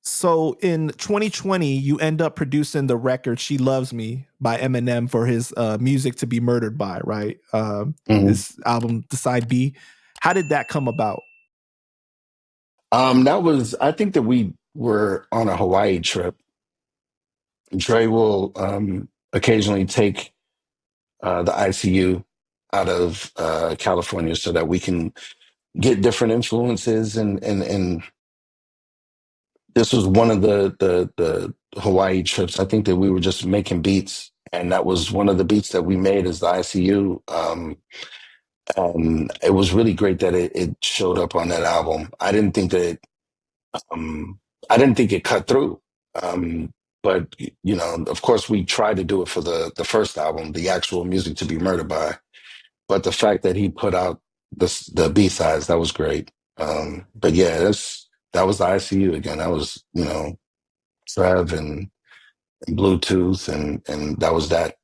So in 2020, you end up producing the record "She Loves Me" by Eminem for his "Music to Be Murdered By," right? Mhm. This album, the side B. How did that come about? That was, I think that we were on a Hawaii trip. Dre will occasionally take the ICU out of California so that we can get different influences. And this was one of the Hawaii trips. I think that we were just making beats. And that was one of the beats that we made as the ICU. And it was really great that it showed up on that album. Um, I didn't think it cut through. But you know, of course, we tried to do it for the first album, the actual music to be murdered by. But the fact that he put out the B sides, that was great. But yeah, that was the ICU again. That was Trev and Bluetooth, and that was that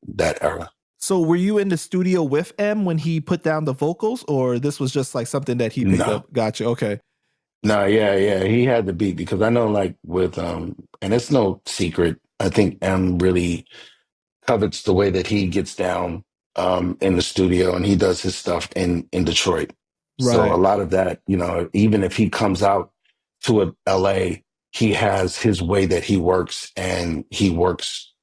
era. So were you in the studio with M when he put down the vocals, or this was just like something that he picked No, up? Gotcha. Okay. no, yeah, he had the beat because I know like with and it's no secret. I think M really covets the way that he gets down in the studio and he does his stuff in Detroit. So a Right. lot of that, even if he comes out to LA, he has his way that he works and he works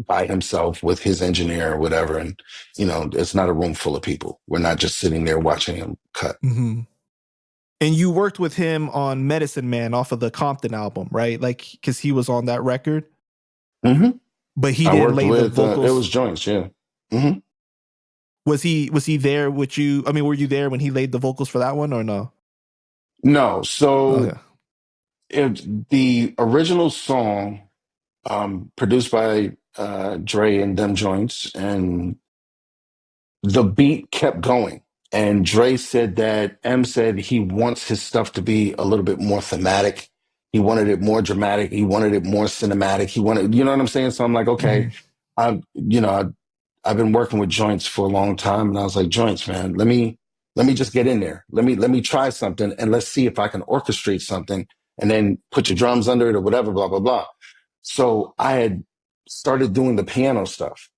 by himself with his engineer or whatever. And, it's not a room full of people. We're not just sitting there watching him cut. Mm-hmm. And you worked with him on Medicine Man off of the Compton album, right? Like, because he was on that record, hmm but he I didn't worked lay the with, it was vocals. joints. Yeah. hmm Was he there with you? I mean, were you there when he laid the vocals for that one, or no? No. So Okay. the original song produced by Dre and them joints, and the beat kept going. And Dre said that M said he wants his stuff to be a little bit more thematic. He wanted it more dramatic. He wanted it more cinematic. He wanted, you know what I'm saying? So I'm like, okay, Mm-hmm. I've been working with joints for a long time, and I was like, joints, man, let me just get in there. Let me try something, and let's see if I can orchestrate something, and then put your drums under it or whatever, blah blah blah. So I had started doing the piano stuff.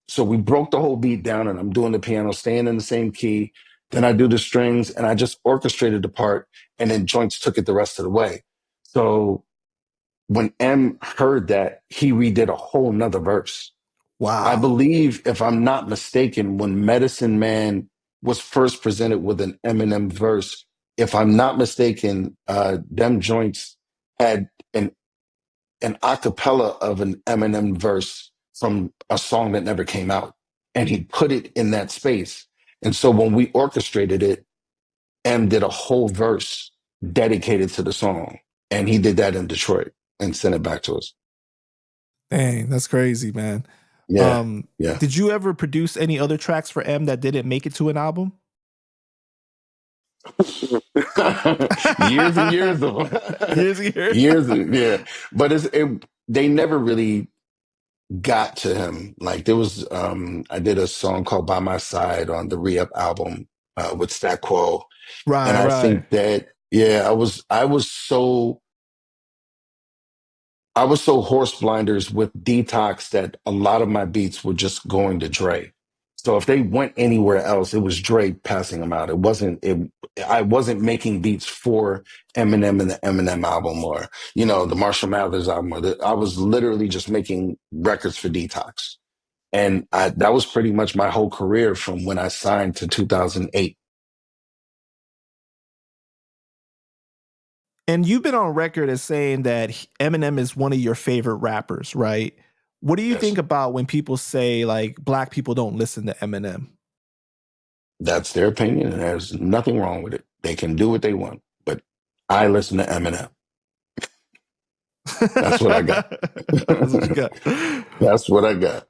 So we broke the whole beat down and I'm doing the piano, staying in the same key. Then I do the strings and I just orchestrated the part and then joints took it the rest of the way. So when M heard that, he redid a whole nother verse. I Wow. believe, if I'm not mistaken, when Medicine Man was first presented with an Eminem verse, if I'm not mistaken, them joints had an acapella of an Eminem verse from a song that never came out. And he put it in that space. And so when we orchestrated it, M did a whole verse dedicated to the song. And he did that in Detroit and sent it back to us. Dang, that's crazy, man. Yeah. Yeah. Did you ever produce any other tracks for M that didn't make it to an album? Years and years of them. Years ago. Yeah. But they never really got to him. Like there was I did a song called By My Side on the Re-Up album with Stat Quo. And Right, I right. think that yeah, I was so horse blinders with Detox that a lot of my beats were just going to Dre. So if they went anywhere else, it was Dre passing them out. I wasn't making beats for Eminem and the Eminem album or, the Marshall Mathers album. I was literally just making records for Detox. And that was pretty much my whole career from when I signed to 2008. And you've been on record as saying that Eminem is one of your favorite rappers, right? What do you Yes. think about when people say like black people don't listen to Eminem? That's their opinion, and there's nothing wrong with it. They can do what they want, but I listen to Eminem. That's what I got. That's what you got. That's what I got.